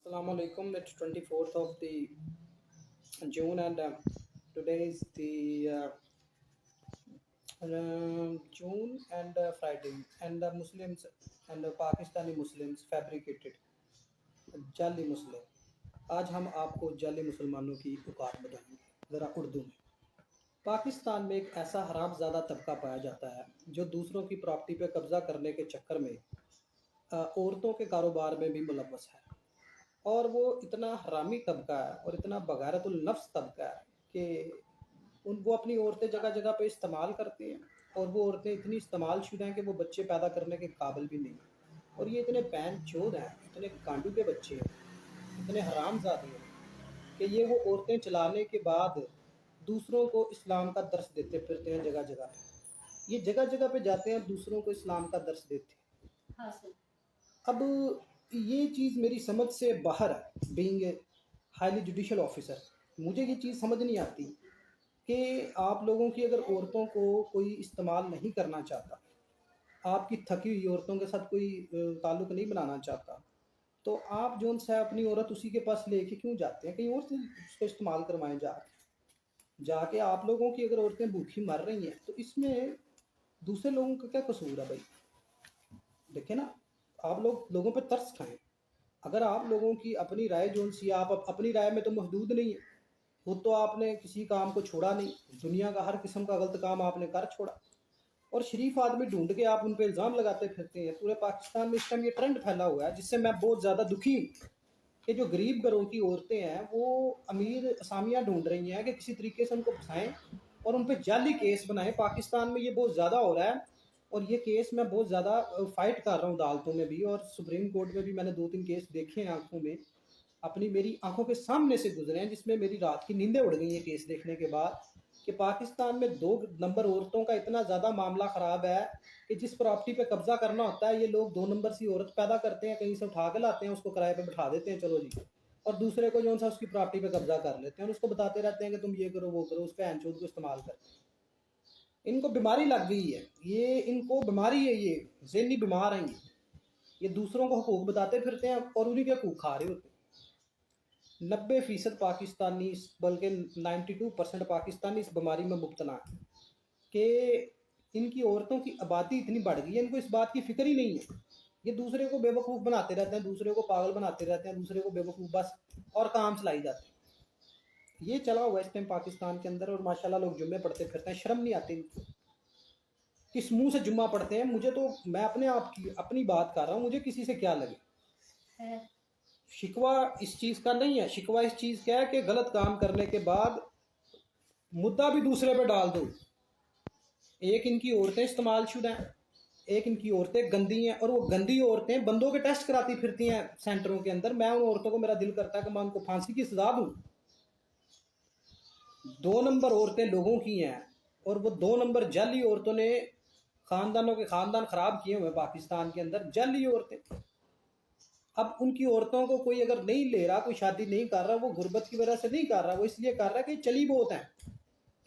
Assalamu alaikum. It's 24th of the June and today is the June and Friday and the Muslims and the Pakistani Muslims fabricated जाली मुस्लिम। आज हम आपको जाली मुसलमानों की औकात बताएंगे ज़रा उर्दू में। पाकिस्तान में एक ऐसा हरामज़ादा तबका पाया जाता है जो दूसरों की प्रॉपर्टी पे कब्ज़ा करने के चक्कर में औरतों के कारोबार में भी मुलव्वस है। और वो इतना हरामी तबका है और इतना बगारतुल नफ्स तबका है कि वो अपनी औरतें जगह जगह पे इस्तेमाल करते हैं और वो औरतें इतनी इस्तेमाल शुदा हैं कि वो बच्चे पैदा करने के काबिल भी नहीं हैं। और ये इतने बैन चोद हैं, इतने गांडू के बच्चे हैं, इतने हरामजादे हैं कि ये वो औरतें चलाने के बाद दूसरों को इस्लाम का दर्स देते फिरते हैं जगह जगह। ये जगह जगह पे जाते हैं, दूसरों को इस्लाम का दर्स देते हैं। हाँ सर। अब ये चीज़ मेरी समझ से बाहर है। Being a highly judicial officer मुझे ये चीज़ समझ नहीं आती कि आप लोगों की अगर औरतों को कोई इस्तेमाल नहीं करना चाहता, आपकी थकी हुई औरतों के साथ कोई ताल्लुक़ नहीं बनाना चाहता, तो आप जो सा अपनी औरत उसी के पास लेके क्यों जाते हैं? कहीं और से उसको इस्तेमाल करवाएं जाके आप लोगों की अगर औरतें भूखी मर रही हैं तो इसमें दूसरे लोगों का क्या कसूर है भाई? देखें ना, आप लोगों पे तरस खाएं। अगर आप लोगों की अपनी राय जो सी, आप अपनी राय में तो महदूद नहीं है, वो तो आपने किसी काम को छोड़ा नहीं, दुनिया का हर किस्म का गलत काम आपने कर छोड़ा और शरीफ आदमी ढूंढ के आप उन पे इल्ज़ाम लगाते फिरते हैं। पूरे पाकिस्तान में इस टाइम ये ट्रेंड फैला हुआ है जिससे मैं बहुत ज़्यादा दुखी हूँ कि जो गरीब घरों की औरतें हैं वो अमीर असामियाँ ढूंढ रही हैं कि किसी तरीके से उनको फंसाएं और उन पर जाली केस बनाएं। पाकिस्तान में ये बहुत ज़्यादा हो रहा है और ये केस मैं बहुत ज़्यादा फाइट कर रहा हूँ अदालतों में भी और सुप्रीम कोर्ट में भी। मैंने 2-3 केस देखे हैं आंखों में, अपनी मेरी आंखों के सामने से गुजरे हैं, जिसमें मेरी रात की नींदें उड़ गई हैं केस देखने के बाद कि पाकिस्तान में 2 नंबर औरतों का इतना ज़्यादा मामला ख़राब है कि जिस प्रॉपर्टी पे कब्जा करना होता है ये लोग 2 नंबर सी औरत पैदा करते हैं, कहीं से उठा के लाते हैं, उसको किराए पे बिठा देते हैं, चलो जी, और दूसरे को जो सा उसकी प्रॉपर्टी पे कब्जा कर लेते हैं और उसको बताते रहते हैं कि तुम ये करो वो करो, उस पर को इस्तेमाल करते हैं। इनको बीमारी लग गई है, ये इनको बीमारी है, ये ज़हनी बीमार हैं, ये दूसरों को हुकूक बताते फिरते हैं और उन्हीं के हुकूक खा रहे होते हैं। 90% पाकिस्तानी, बल्कि 92% पाकिस्तानी इस बीमारी में मुब्तला है कि इनकी औरतों की आबादी इतनी बढ़ गई है, इनको इस बात की फिक्र ही नहीं है। ये दूसरे को बेवकूफ़ बनाते रहते हैं, दूसरे को पागल बनाते रहते हैं, दूसरे को बेवकूफ़ बस और काम चलाई जाते हैं। ये चला हुआ इस टाइम पाकिस्तान के अंदर और माशाल्लाह लोग जुम्मे पढ़ते फिरते हैं, शर्म नहीं आती इनको। किस मुंह से जुम्मा पढ़ते हैं? मुझे तो, मैं अपने आप की अपनी बात कर रहा हूँ, मुझे किसी से क्या लगे। शिकवा इस चीज़ का नहीं है, शिकवा इस चीज़ का है कि गलत काम करने के बाद मुद्दा भी दूसरे पे डाल दो। एक इनकी औरतें इस्तेमाल शुदा हैं, एक इनकी औरतें गंदी हैं और वो गंदी औरतें बंदों के टेस्ट कराती फिरती हैं सेंटरों के अंदर। मैं उन औरतों को, मेरा दिल करता है कि मैं उनको फांसी की सजा दूँ। 2 नंबर औरतें लोगों की हैं और वो 2 नंबर जाली औरतों ने खानदानों के खानदान खराब किए हुए पाकिस्तान के अंदर, जाली औरतें। अब उनकी औरतों को कोई अगर नहीं ले रहा, कोई शादी नहीं कर रहा, वो गुर्बत की वजह से नहीं कर रहा, वो इसलिए कर रहा है कि चली बहुत है,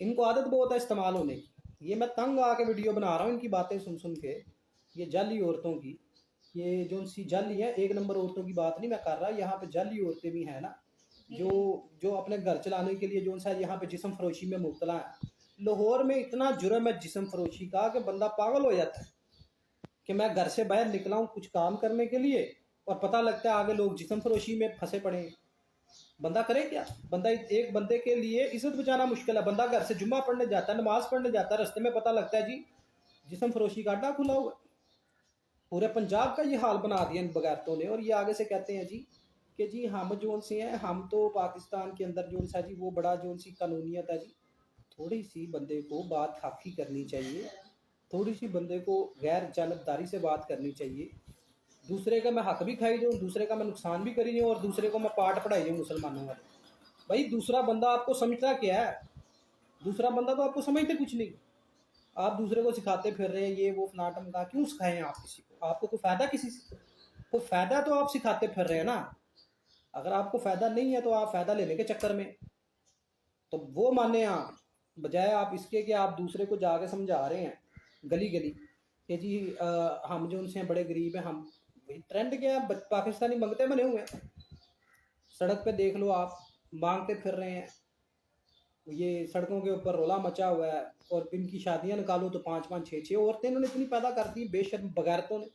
इनको आदत बहुत है इस्तेमाल होने की। ये मैं तंग आके वीडियो बना रहा हूँ इनकी बातें सुन सुन के, ये जाली औरतों की, ये जो सी जाली है, 1 नंबर औरतों की बात नहीं मैं कर रहा, यहाँ पे जाली औरतें भी हैं ना, जो जो अपने घर चलाने के लिए जो सा यहाँ पे जिस्म फरोशी में मुब्तला है। लाहौर में इतना जुर्म है जिस्म फरोशी का कि बंदा पागल हो जाता है कि मैं घर से बाहर निकला हूँ कुछ काम करने के लिए और पता लगता है आगे लोग जिस्म फरोशी में फंसे पड़े हैं। बंदा करे क्या? बंदा, एक बंदे के लिए इज्जत बचाना मुश्किल है। बंदा घर से जुम्मा पढ़ने जाता है, नमाज पढ़ने जाता है, रास्ते में पता लगता है जी जिस्म फरोशी का अड्डा खुला हुआ। पूरे पंजाब का ये हाल बना दिया इन बगैरतों ने। और ये आगे से कहते हैं जी कि जी हम जो से हैं, हम तो पाकिस्तान के अंदर जो सा जी वो बड़ा जो सी कानूनियत है जी। थोड़ी सी बंदे को बात खाकी करनी चाहिए, थोड़ी सी बंदे को गैर जानबदारी से बात करनी चाहिए। दूसरे का मैं हक भी खाई दूँ, दूसरे का मैं नुकसान भी करी दूँ और दूसरे को मैं पाठ पढ़ाई दूँ मुसलमानों वाले। भाई दूसरा बंदा आपको समझता क्या है? दूसरा बंदा तो आपको समझते कुछ नहीं। आप दूसरे को सिखाते फिर रहे हैं ये वो फलाना टमका, क्यों सिखाएं आप किसी को? आपको कोई फ़ायदा किसी से, कोई फ़ायदा तो आप सिखाते फिर रहे हैं ना। अगर आपको फ़ायदा नहीं है तो आप फ़ायदा लेने के चक्कर में तो वो माने आप, बजाय आप इसके कि आप दूसरे को जाके समझा रहे हैं गली गली कि जी हम जो उनसे बड़े गरीब हैं। हम ट्रेंड क्या है, पाकिस्तानी मंगते बने हुए हैं। सड़क पे देख लो आप, मांगते फिर रहे हैं, ये सड़कों के ऊपर रोला मचा हुआ है। और इनकी शादियां निकालो तो 5-5 6-6 औरतें इन्होंने इतनी पैदा कर दी बेशर्म बगैरतों ने।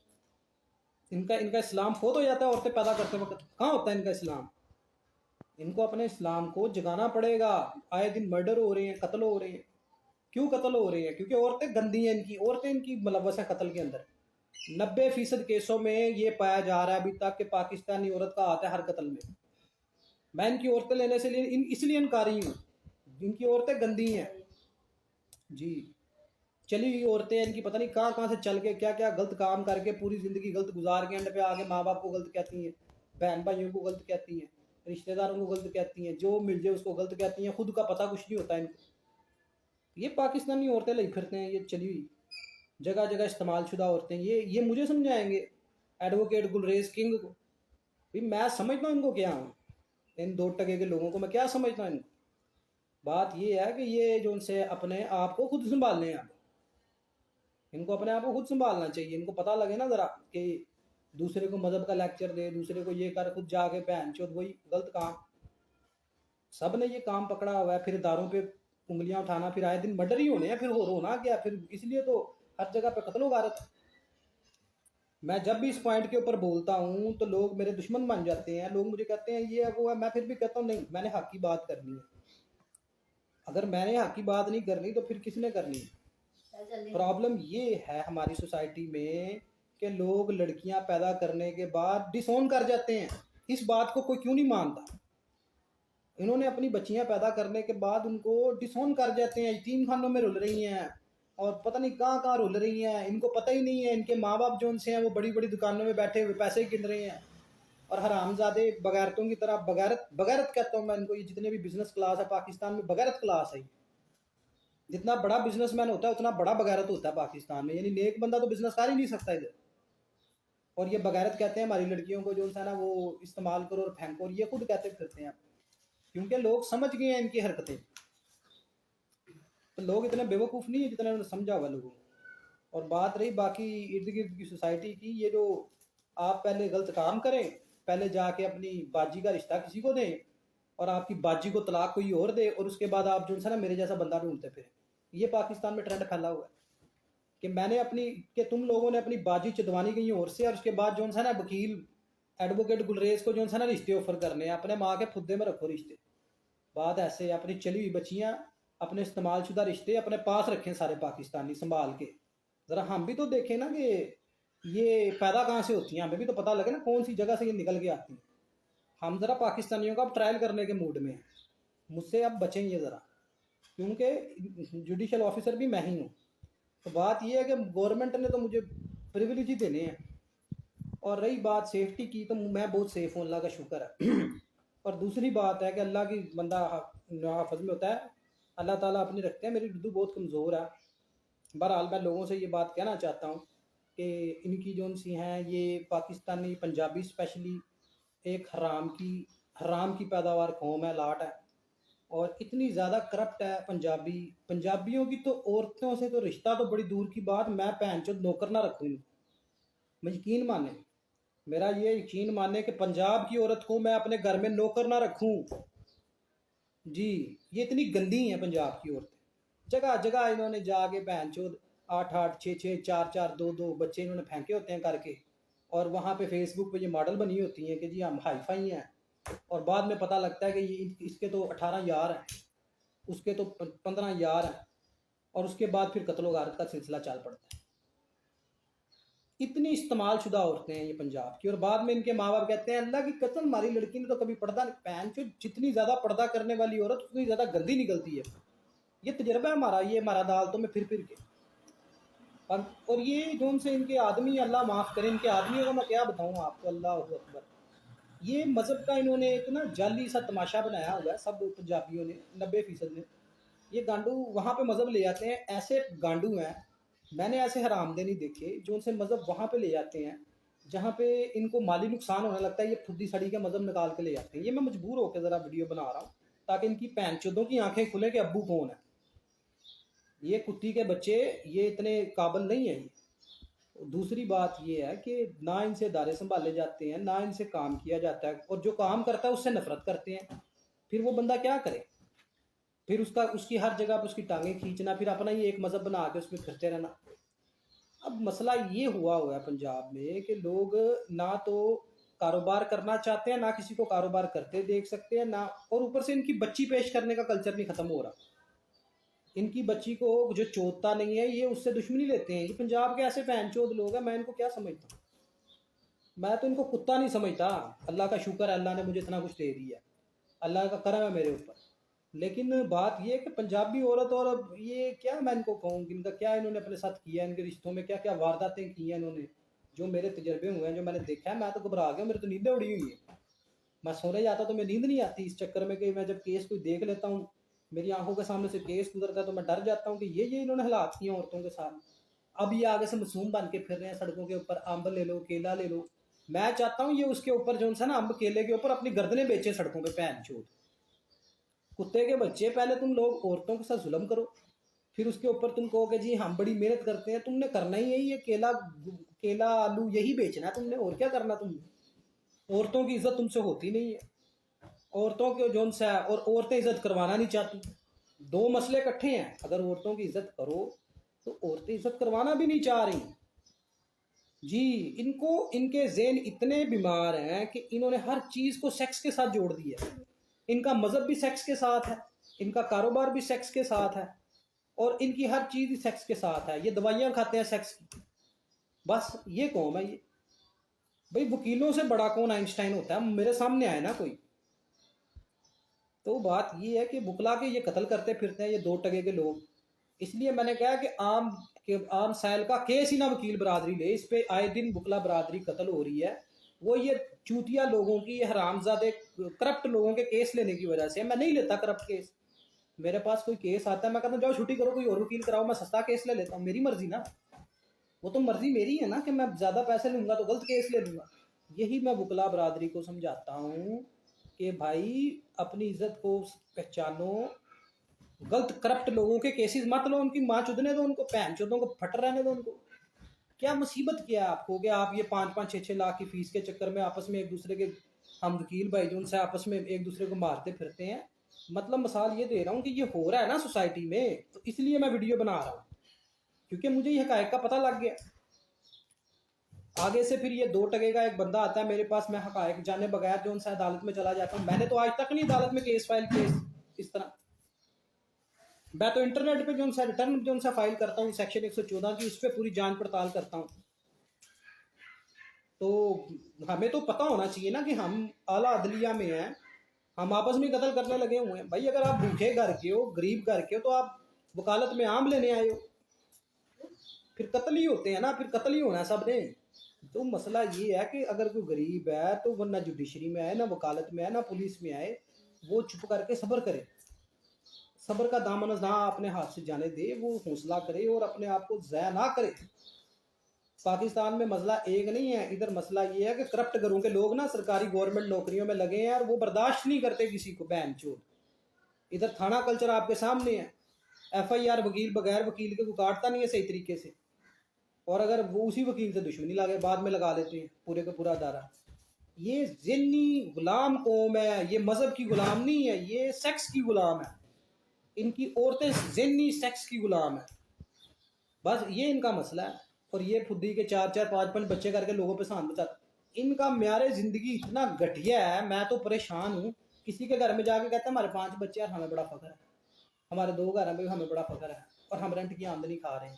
इनका इनका इस्लाम फोत हो जाता है औरतें पैदा करते वक्त, कहाँ होता है इनका इस्लाम? इनको अपने इस्लाम को जगाना पड़ेगा। आए दिन मर्डर हो रहे हैं, कत्ल हो रहे हैं। क्यों कत्ल हो रहे हैं? क्योंकि औरतें गंदी हैं, इनकी औरतें इनकी मुलव्वस हैं कत्ल के अंदर। 90% केसों में ये पाया जा रहा है अभी तक कि पाकिस्तानी औरत का हाथ है हर कत्ल में। मैं इनकी औरतें लेने से इसलिए इनकारी हूँ, इनकी औरतें गंदी हैं जी। चली हुई औरतें इनकी, पता नहीं कहाँ कहाँ से चल के क्या क्या गलत काम करके पूरी ज़िंदगी गलत गुजार के एंड पे आगे माँ बाप को गलत कहती हैं, बहन भाइयों को गलत कहती हैं, रिश्तेदारों को गलत कहती हैं, जो मिल जाए उसको गलत कहती हैं, खुद का पता कुछ नहीं होता इनको। ये पाकिस्तानी औरतें लगी फिरते हैं, ये चली हुई जगह जगह इस्तेमाल शुदा औरतें। ये मुझे समझाएंगे एडवोकेट गुलरेज किंग को? भाई मैं समझता हूँ इनको क्या हूँ, इन 2 टके के लोगों को मैं क्या समझता हूँ इनको। बात ये है कि ये जो उनसे अपने आप को खुद संभालने हैं, इनको अपने आप को खुद संभालना चाहिए। इनको पता लगे ना ज़रा कि दूसरे को मजहब का लेक्चर दे, दूसरे को ये कर, खुद जाके बहन चोद वही गलत काम। सब ने ये काम पकड़ा हुआ है, फिर दारों पे उंगलियां उठाना, फिर आए दिन मर्डर ही होने हैं, फिर हो रोना क्या? फिर इसलिए तो हर जगह पे कत्लो गारत। मैं जब भी इस पॉइंट के ऊपर बोलता हूँ तो लोग मेरे दुश्मन बन जाते हैं, लोग मुझे कहते हैं ये है वो है। मैं फिर भी कहता हूँ नहीं, मैंने हक की बात करनी है। अगर मैंने हक की बात नहीं करनी तो फिर किसने करनी है? प्रॉब्लम ये है हमारी सोसाइटी में कि लोग लड़कियां पैदा करने के बाद डिसोन कर जाते हैं। इस बात को कोई क्यों नहीं मानता? इन्होंने अपनी बच्चियां पैदा करने के बाद उनको डिसोन कर जाते हैं, यतीम खानों में रुल रही हैं और पता नहीं कहाँ कहाँ रुल रही हैं। इनको पता ही नहीं है, इनके माँ बाप जो उनसे हैं वो बड़ी बड़ी दुकानों में बैठे हुए पैसे गिन रहे हैं और हरामजादे बगैरतों की तरह, बगैरत बगैरत कहता हूँ मैं इनको। ये जितने भी बिजनेस क्लास है पाकिस्तान में, बगैरत क्लास है। जितना बड़ा बिजनेसमैन होता है उतना बड़ा बगैरत होता है पाकिस्तान में, यानी नेक बंदा तो बिजनेस कर ही नहीं सकता इधर। और ये बगैरत कहते हैं हमारी लड़कियों को, जो है ना वो इस्तेमाल करो और फेंको, और ये खुद कहते फिरते हैं क्योंकि लोग समझ गए हैं इनकी हरकतें। तो लोग इतने बेवकूफ़ नहीं है जितना उन्होंने समझा हुआ लोगों को। और बात रही बाकी इर्द गिर्द की सोसाइटी की, ये जो आप पहले गलत काम करें, पहले जाके अपनी बाजी का रिश्ता किसी को दें और आपकी बाजी को तलाक कोई और दे, और उसके बाद आप जो है ना मेरे जैसा बंदा ढूंढते फिर। ये पाकिस्तान में ट्रेंड फैला हुआ है कि मैंने अपनी, कि तुम लोगों ने अपनी बाजी चिदवानी कहीं और से, और उसके बाद जो है ना वकील एडवोकेट गुलरेज को जो है ना रिश्ते ऑफर करने हैं। अपने माँ के फुद्दे में रखो रिश्ते। बात ऐसे, अपनी चली हुई बच्चियाँ, अपने इस्तेमाल शुदा रिश्ते अपने पास रखें सारे पाकिस्तानी संभाल के। ज़रा हम भी तो देखें ना कि ये पैदा कहाँ से होती हैं, हमें भी तो पता लगे ना कौन सी जगह से ये निकल के आती हैं। हम ज़रा पाकिस्तानियों का अब ट्रायल करने के मूड में हैं। मुझसे अब बचें ये ज़रा, क्योंकि जुडिशल ऑफिसर भी मैं ही हूँ। तो बात ये है कि गवर्नमेंट ने तो मुझे प्रिविलेज ही देने हैं। और रही बात सेफ्टी की, तो मैं बहुत सेफ़ हूँ, अल्लाह का शुक्र है। और दूसरी बात है कि अल्लाह की बंदा हाफज में होता है, अल्लाह ताला अपनी रखते हैं। मेरी उर्दू बहुत कमज़ोर है। बहरहाल मैं लोगों से ये बात कहना चाहता हूँ कि इनकी जो सी हैं ये पाकिस्तानी पंजाबी स्पेशली एक हराम की पैदावार कौम है, लाट है। और इतनी ज़्यादा करप्ट है पंजाबियों की तो औरतों से तो रिश्ता तो बड़ी दूर की बात, मैं भैन चोद नौकर ना रखूँ इनको। मैं यकीन माने, मेरा ये यकीन माने कि पंजाब की औरत को मैं अपने घर में नौकर ना रखूं जी। ये इतनी गंदी हैं पंजाब की औरतें। जगह जगह इन्होंने जाके बहन चोद 8-8 6-6 4-4 2-2 बच्चे इन्होंने फेंके होते हैं करके, और वहाँ पे फेसबुक पे ये मॉडल बनी होती हैं कि जी हम हाई फाई हैं। और बाद में पता लगता है कि ये इसके तो 18 यार हैं, उसके तो 15 यार हैं, और उसके बाद फिर कत्लो गारत का सिलसिला चल पड़ता है। इतनी इस्तेमाल शुदा औरतें हैं ये पंजाब की। और बाद में इनके माँ बाप कहते हैं अल्लाह की कसम हमारी लड़की ने तो कभी पर्दा नहीं पहन चो। जितनी ज़्यादा पर्दा करने वाली औरत उतनी ज़्यादा गंदी निकलती है। ये तजर्बा है हमारा, ये हमारा अदालतों में फिर के। और ये जो उनसे इनके आदमी, अल्लाह माफ़ करे, इनके आदमियों का मैं क्या बताऊँ आपको, अल्लाह अकबर। ये मज़हब का इन्होंने एक ना जाली सा तमाशा बनाया हुआ है सब पंजाबियों ने, 90% ने। ये गांडू वहाँ पे मज़हब ले जाते हैं, ऐसे गांडू हैं मैंने ऐसे हरामदे नहीं देखे जो उनसे मज़हब वहाँ पे ले जाते हैं जहाँ पे इनको माली नुकसान होने लगता है। ये फुद्दी सड़ी का मज़हब निकाल के ले जाते हैं। ये मैं मजबूर होकर ज़रा वीडियो बना रहा हूँ ताकि इनकी पैन चौदों की आंखें खुले कि अब्बू कौन है। ये कुत्ती के बच्चे ये इतने काबिल नहीं है। دوسری بات یہ ہے کہ نہ ان سے ادارے سنبھالے جاتے ہیں، نہ ان سے کام کیا جاتا ہے، اور جو کام کرتا ہے اس سے نفرت کرتے ہیں۔ پھر وہ بندہ کیا کرے؟ پھر اس کی ہر جگہ پہ اس کی ٹانگیں کھینچنا، پھر اپنا یہ ایک مذہب بنا کے اس میں پھرتے رہنا۔ اب مسئلہ یہ ہوا ہے پنجاب میں کہ لوگ نہ تو کاروبار کرنا چاہتے ہیں، نہ کسی کو کاروبار کرتے دیکھ سکتے ہیں، نہ، اور اوپر سے ان کی بچی پیش کرنے کا کلچر نہیں ختم ہو رہا۔ ان کی بچی کو جو چوتتا نہیں ہے، یہ اس سے دشمنی لیتے ہیں۔ یہ پنجاب کے ایسے بہن چود لوگ ہیں، میں ان کو کیا سمجھتا ہوں؟ میں تو ان کو کتا نہیں سمجھتا۔ اللہ کا شکر ہے، اللہ نے مجھے اتنا کچھ دے دیا، اللہ کا کرم ہے میرے اوپر۔ لیکن بات یہ ہے کہ پنجابی عورت، اور اب یہ کیا میں ان کو کہوں کہ ان کا کیا انہوں نے اپنے ساتھ کیا، ان کے رشتوں میں کیا کیا وارداتیں کی ہیں انہوں نے، جو میرے تجربے ہوئے ہیں، جو میں نے دیکھا ہے، میں تو گھبرا گیا، میرے تو نیندیں اڑی ہوئی ہیں۔ میں سونے جاتا تو میں نیند نہیں آتی اس چکر میں کہ میں جب کیس کوئی دیکھ لیتا ہوں، میری آنکھوں کے سامنے سے کیس گزرتا ہے تو میں ڈر جاتا ہوں کہ یہ انہوں نے حالات کیے ہیں عورتوں کے ساتھ۔ اب یہ آگے سے معصوم بن کے پھر رہے ہیں سڑکوں کے اوپر، امب لے لو، کیلا لے لو۔ میں چاہتا ہوں یہ اس کے اوپر جو ہے نا، امب کیلے کے اوپر اپنی گردنیں بیچے سڑکوں پہ، پہن چود کتے کے بچے۔ پہلے تم لوگ عورتوں کے ساتھ ظلم کرو، پھر اس کے اوپر تم کہو کہ جی ہم بڑی محنت کرتے ہیں۔ تم نے کرنا ہی یہی ہے، کیلا آلو یہی بیچنا ہے تم نے، اور کیا کرنا تم نے۔ عورتوں کی عزت تم سے ہوتی نہیں ہے، عورتوں کے جو ہے، اور عورتیں عزت کروانا نہیں چاہتی۔ دو مسئلے اکٹھے ہیں، اگر عورتوں کی عزت کرو تو عورتیں عزت کروانا بھی نہیں چاہ رہی۔ جی ان کے ذہن اتنے بیمار ہیں کہ انہوں نے ہر چیز کو سیکس کے ساتھ جوڑ دیا ہے۔ ان کا مذہب بھی سیکس کے ساتھ ہے، ان کا کاروبار بھی سیکس کے ساتھ ہے، اور ان کی ہر چیز سیکس کے ساتھ ہے۔ یہ دوائیاں کھاتے ہیں سیکس کی، بس یہ قوم ہے یہ۔ بھئی وکیلوں سے بڑا کون آئنسٹائن ہوتا ہے؟ میرے سامنے آئے نا کوئی۔ تو بات یہ ہے کہ بکلا کے یہ قتل کرتے پھرتے ہیں یہ دو ٹگے کے لوگ۔ اس لیے میں نے کہا کہ عام سائل کا کیس ہی نہ وکیل برادری لے، اس پہ آئے دن بکلا برادری قتل ہو رہی ہے۔ وہ یہ چوتیا لوگوں کی، یہ حرامزادے کرپٹ لوگوں کے کیس لینے کی وجہ سے۔ میں نہیں لیتا کرپٹ کیس، میرے پاس کوئی کیس آتا ہے میں کہتا ہوں جاؤ چھٹی کرو، کوئی اور وکیل کراؤ، میں سستا کیس لے لیتا ہوں، میری مرضی نا۔ وہ تو مرضی میری ہے نا کہ میں زیادہ پیسے لوں گا تو غلط کیس لے لوں گا۔ یہی میں بکلا برادری کو سمجھاتا ہوں کہ بھائی اپنی عزت کو پہچانو، غلط کرپٹ لوگوں کے کیسز مت لو، ان کی ماں چدنے دو، ان کو بہن چودوں کو پھٹ رہنے دو۔ ان کو کیا مصیبت کیا ہے آپ کو کہ آپ یہ 5-5 6-6 لاکھ کی فیس کے چکر میں آپس میں ایک دوسرے کے، ہم وکیل بھائی جو ان سے آپس میں ایک دوسرے کو مارتے پھرتے ہیں۔ مطلب مثال یہ دے رہا ہوں کہ یہ ہو رہا ہے نا سوسائٹی میں، تو اس لیے میں ویڈیو بنا رہا ہوں، کیونکہ مجھے یہ حقائق کا پتہ لگ گیا۔ آگے سے پھر یہ دو ٹگے کا ایک بندہ آتا ہے میرے پاس، میں حقائق جانے بغیر جو ان سے عدالت میں چلا جاتا ہوں۔ میں نے تو آج تک نہیں عدالت میں کیس فائل کیے اس طرح، میں تو انٹرنیٹ پہ جو ان سے ریٹرن جو ان سے فائل کرتا ہوں سیکشن 114 کی، اس پہ پوری جانچ پڑتال کرتا ہوں۔ تو ہمیں تو پتہ ہونا چاہیے نا کہ ہم اعلیٰ عدلیہ میں ہیں، ہم آپس میں قتل کرنے لگے ہوئے ہیں۔ بھائی اگر آپ بھوکے گھر کے ہو، غریب گھر کے ہو، تو آپ وکالت میں عام لینے آئے ہو، پھر قتل ہی ہوتے ہیں نا، پھر قتل ہی ہونا ہے سب نے۔ تو مسئلہ یہ ہے کہ اگر کوئی غریب ہے تو وہ نہ جوڈیشری میں آئے، نہ وکالت میں آئے، نہ پولیس میں آئے، وہ چپ کر کے صبر کرے، صبر کا دامن نہ اپنے ہاتھ سے جانے دے، وہ حوصلہ کرے اور اپنے آپ کو ضائع نہ کرے۔ پاکستان میں مسئلہ ایک نہیں ہے، ادھر مسئلہ یہ ہے کہ کرپٹ گھروں کے لوگ نا سرکاری گورنمنٹ نوکریوں میں لگے ہیں، اور وہ برداشت نہیں کرتے کسی کو، بہن چود۔ ادھر تھانہ کلچر آپ کے سامنے ہے، ایف آئی آر وکیل بغیر وکیل کے کوئی کاٹتا نہیں ہے صحیح طریقے سے، اور اگر وہ اسی وکیل سے دشمنی لگے بعد میں لگا لیتے ہیں پورے کا پورا ادارہ۔ یہ ذہنی غلام قوم ہے، یہ مذہب کی غلام نہیں ہے، یہ سیکس کی غلام ہے۔ ان کی عورتیں ذہنی سیکس کی غلام ہے، بس یہ ان کا مسئلہ ہے۔ اور یہ خودی کے 4-4 5-5 بچے کر کے لوگوں پہ سان بچاتے۔ ان کا معیار زندگی اتنا گھٹیا ہے، میں تو پریشان ہوں۔ کسی کے گھر میں جا کے کہتے ہیں ہمارے 5 بچے ہیں، ہمیں بڑا فخر ہے، ہمارے 2 گھر ہیں، ہمیں بڑا فخر ہے، اور ہم رینٹ کی آمدنی کھا رہے ہیں،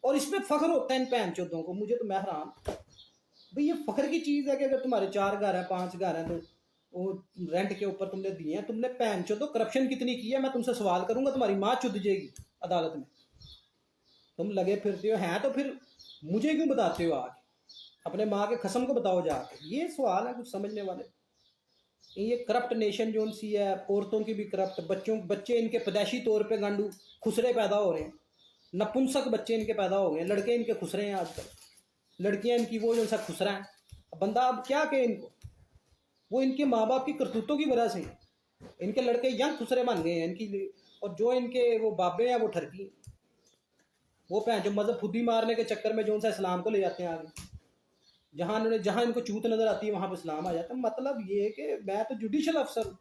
اور اس پہ فخر ہوتا ہے ان بہن چودوں کو۔ مجھے تو میں حیران بھئی یہ فخر کی چیز ہے کہ اگر تمہارے 4 گھر ہیں 5 گھر ہیں تو وہ رینٹ کے اوپر تم نے دیے ہیں۔ تم نے بہن چودوں کرپشن کتنی کی ہے، میں تم سے سوال کروں گا، تمہاری ماں چد جائے گی عدالت میں۔ تم لگے پھرتے ہو ہیں تو پھر مجھے کیوں بتاتے ہو؟ آگے اپنے ماں کے قسم کو بتاؤ جا کے۔ یہ سوال ہے کچھ سمجھنے والے۔ یہ کرپٹ نیشن جو سی ہے، عورتوں کی بھی کرپٹ، بچے ان کے پیدائشی طور پہ گانڈو خسرے پیدا ہو رہے ہیں، نپنسک بچے ان کے پیدا ہو گئے ہیں، لڑکے ان کے خسرے ہیں آج کل، لڑکیاں ان کی وہ جو سا خسرا ہیں۔ بندہ اب کیا کہ ان کو، وہ ان کے ماں باپ کی کرتوتوں کی وجہ سے ان کے لڑکے ینگ خسرے بن گئے ہیں ان کی، اور جو ان کے وہ بابے ہیں وہ ٹھرکی ہیں۔ وہ جو مذہب خودی مارنے کے چکر میں جو سا اسلام کو لے جاتے ہیں آگے، جہاں ان کو چوت نظر آتی ہے وہاں پہ اسلام آ جاتا ہے. مطلب یہ کہ میں تو جوڈیشل افسر ہوں،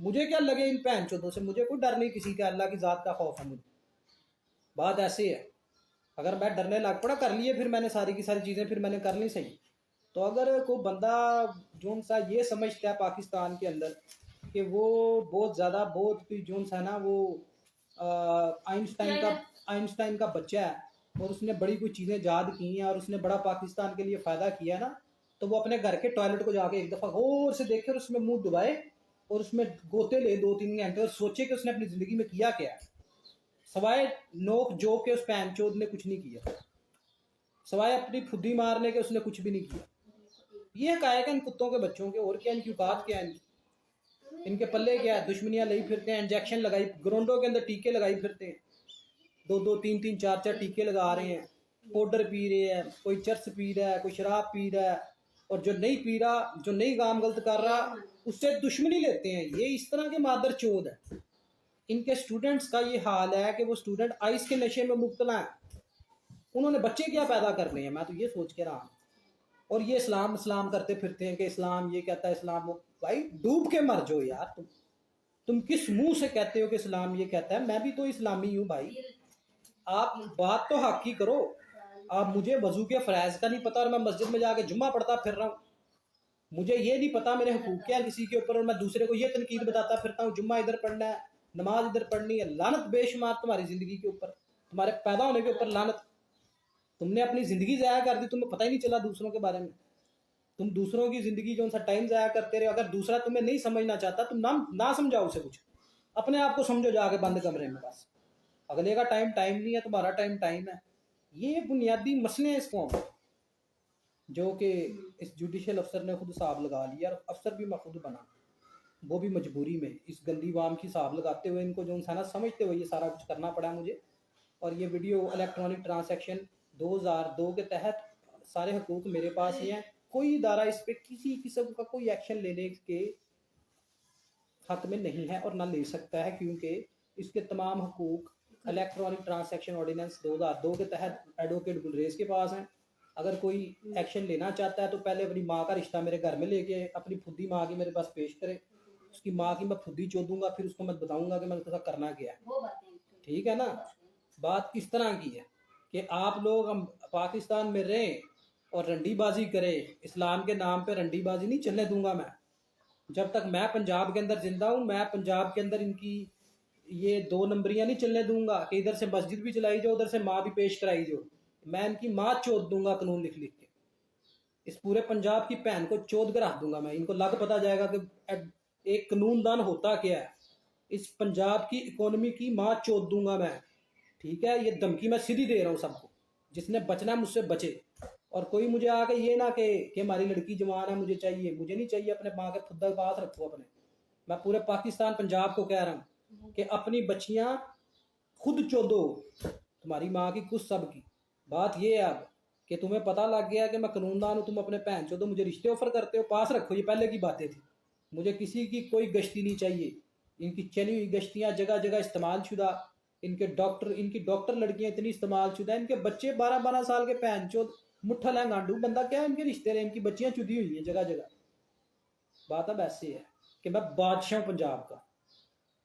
مجھے کیا لگے ان بہن چودوں سے، مجھے کوئی ڈر نہیں کسی کا، اللہ کی ذات کا خوف ہے مجھے. بات ایسی ہے، اگر میں ڈرنے لگ پڑا کر لیے پھر میں نے ساری کی ساری چیزیں پھر میں نے کر لی صحیح. تو اگر کوئی بندہ جو سا یہ سمجھتا ہے پاکستان کے اندر کہ وہ بہت زیادہ بہت جو سا ہے نا وہ آئنسٹائن کا بچہ ہے اور اس نے بڑی کوئی چیزیں یاد کی ہیں اور اس نے بڑا پاکستان کے لیے فائدہ کیا ہے نا، تو وہ اپنے گھر کے ٹوائلٹ کو جا کے ایک دفعہ غور سے دیکھے اور اس میں منہ دبائے اور اس میں گوتے لے 2-3 گھنٹے اور سوچے کہ اس نے اپنی زندگی میں کیا ہے. سوائے نوک جو کہ اس پہن چود نے کچھ نہیں کیا، سوائے اپنی پھدی مارنے کے اس نے کچھ بھی نہیں کیا. یہ حقائق ان کتوں کے بچوں کے، اور کیا ان کی اوقات کیا ہے، ان کے پلے کیا ہے. دشمنیاں لئی پھرتے ہیں، انجیکشن لگائی گراؤنڈوں کے اندر، ٹیکے لگائی پھرتے ہیں، 2-3 4 ٹیکے لگا رہے ہیں، پاؤڈر پی رہے ہیں، کوئی چرس پی رہا ہے، کوئی شراب پی رہا ہے، اور جو نہیں پی رہا، جو نہیں کام غلط کر رہا اس سے دشمنی لیتے ہیں. یہ اس طرح کے مادر چود ہے. ان کے اسٹوڈنٹس کا یہ حال ہے کہ وہ اسٹوڈنٹ آئس کے نشے میں مبتلا ہیں. انہوں نے بچے کیا پیدا کرنے ہیں، میں تو یہ سوچ کے رہا ہوں. اور یہ اسلام کرتے پھرتے ہیں کہ اسلام یہ کہتا ہے، اسلام وہ. بھائی ڈوب کے مر جاؤ یار، تم کس منہ سے کہتے ہو کہ اسلام یہ کہتا ہے؟ میں بھی تو اسلامی ہوں بھائی. آپ بات تو حق کی کرو. آپ مجھے وضو کے فرائض کا نہیں پتا اور میں مسجد میں جا کے جمعہ پڑھتا پھر رہا ہوں. مجھے یہ نہیں پتا میرے حقوق کیا کسی کے اوپر، اور میں دوسرے کو یہ تنقید بتاتا پھرتا ہوں جمعہ ادھر پڑھنا ہے، نماز ادھر پڑھنی ہے. لعنت بے شمار تمہاری زندگی کے اوپر، تمہارے پیدا ہونے کے اوپر لعنت. تم نے اپنی زندگی ضائع کر دی، تمہیں پتہ ہی نہیں چلا دوسروں کے بارے میں. تم دوسروں کی زندگی جو سا ٹائم ضائع کرتے رہے. اگر دوسرا تمہیں نہیں سمجھنا چاہتا تم نہ سمجھاؤ اسے کچھ، اپنے آپ کو سمجھو جا کے بند کمرے میں. بس اگلے کا ٹائم نہیں ہے، تمہارا ٹائم ہے. یہ بنیادی مسئلے ہیں اس قوم جو کہ اس جوڈیشل افسر نے خود حساب لگا لیا. اور افسر بھی میں خود بنا، وہ بھی مجبوری میں، اس گندی عوام کی حساب لگاتے ہوئے، ان کو جو نا سمجھتے ہوئے یہ سارا کچھ کرنا پڑا مجھے. اور یہ ویڈیو الیکٹرانک ٹرانزیکشن 2002 کے تحت سارے حقوق میرے پاس ہی ہیں. کوئی ادارہ اس پہ کسی قسم کا کوئی ایکشن لینے کے حق میں نہیں ہے اور نہ لے سکتا ہے، کیونکہ اس کے تمام حقوق الیکٹرانک ٹرانزیکشن آرڈیننس 2002 کے تحت ایڈوکیٹ گلریز کے پاس ہیں. اگر کوئی ایکشن لینا چاہتا ہے تو پہلے اپنی ماں کا رشتہ میرے گھر میں لے کے اپنی پھدی ماں کی میرے پاس پیش کرے. اس کی ماں کی میں پھدی چودوں گا، پھر اس کو میں بتاؤں گا کہ میں نے تو کرنا کیا ہے. ٹھیک ہے نا؟ بات کس طرح کی ہے کہ آپ لوگ ہم پاکستان میں رہیں اور رنڈی بازی کرے. اسلام کے نام پہ رنڈی بازی نہیں چلنے دوں گا میں. جب تک میں پنجاب کے اندر زندہ ہوں، میں پنجاب کے اندر ان کی یہ 2 نمبریاں نہیں چلنے دوں گا کہ ادھر سے مسجد بھی چلائی جاؤ ادھر سے ماں بھی پیش کرائی جاؤ. میں ان کی ماں چود دوں گا قانون لکھ کے. اس پورے پنجاب کی بہن کو چود کے رکھ دوں گا میں. ان کو لگ پتا جائے گا کہ ایک قانون دان ہوتا کیا ہے. اس پنجاب کی اکانومی کی ماں چود دوں گا میں. ٹھیک ہے؟ یہ دھمکی میں سیدھی دے رہا ہوں سب کو. جس نے بچنا ہے مجھ سے بچے. اور کوئی مجھے آ کے یہ نہ کہ ہماری لڑکی جوان ہے مجھے چاہیے. مجھے نہیں چاہیے. اپنے ماں کے خدا کے پاس رکھو اپنے. میں پورے پاکستان پنجاب کو کہہ رہا ہوں کہ اپنی بچیاں خود چودو، تمہاری ماں کی کچھ سب کی. بات یہ ہے اب کہ تمہیں پتہ لگ گیا کہ میں قانون دان ہوں، تم اپنے بہن چودو مجھے رشتے آفر کرتے ہو. پاس رکھو، یہ پہلے کی باتیں تھی. مجھے کسی کی کوئی گشتی نہیں چاہیے. ان کی چلی ہوئی گشتیاں جگہ جگہ استعمال شدہ. ان کی ڈاکٹر لڑکیاں اتنی استعمال شدہ. ان کے بچے 12 سال کے بہن چود مٹھل ہے گانڈو بندہ کیا ان کے رشتے رہے. ان کی بچیاں چدی ہوئی ہیں جگہ جگہ. بات اب ایسی ہے کہ میں بادشاہ ہوں پنجاب کا.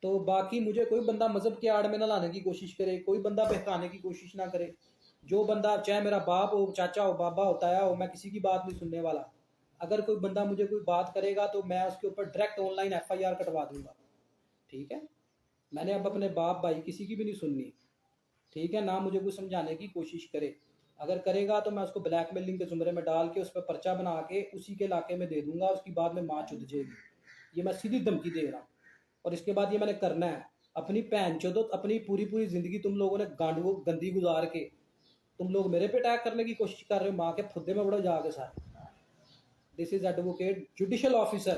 تو باقی مجھے کوئی بندہ مذہب کے آڑ میں نہ لانے کی کوشش کرے، کوئی بندہ بہکانے کی کوشش نہ کرے. جو بندہ چاہے میرا باپ ہو، چاچا ہو، بابا ہو، تایا ہو، میں کسی کی بات نہیں سننے والا. اگر کوئی بندہ مجھے کوئی بات کرے گا تو میں اس کے اوپر ڈائریکٹ آن لائن FIR کٹوا دوں گا. ٹھیک ہے؟ میں نے اب اپنے باپ بھائی کسی کی بھی نہیں سننی. ٹھیک ہے؟ نہ مجھے کوئی سمجھانے کی کوشش کرے. اگر کرے گا تو میں اس کو بلیک میلنگ کے زمرے میں ڈال کے اس پہ پرچہ بنا کے اسی کے علاقے میں دے دوں گا. اس کی بعد میں ماں چد جائے گی. یہ میں سیدھی دھمکی دے رہا ہوں. اور اس کے بعد یہ میں نے کرنا ہے. اپنی بہن چودو اپنی پوری زندگی تم لوگوں نے گندی گزار کے تم لوگ میرے پہ اٹیک کرنے کی کوشش کر رہے ہو. ماں کے پھدے میں بڑو جا کے ساتھ. دس از ایڈوکیٹ جوڈیشل آفیسر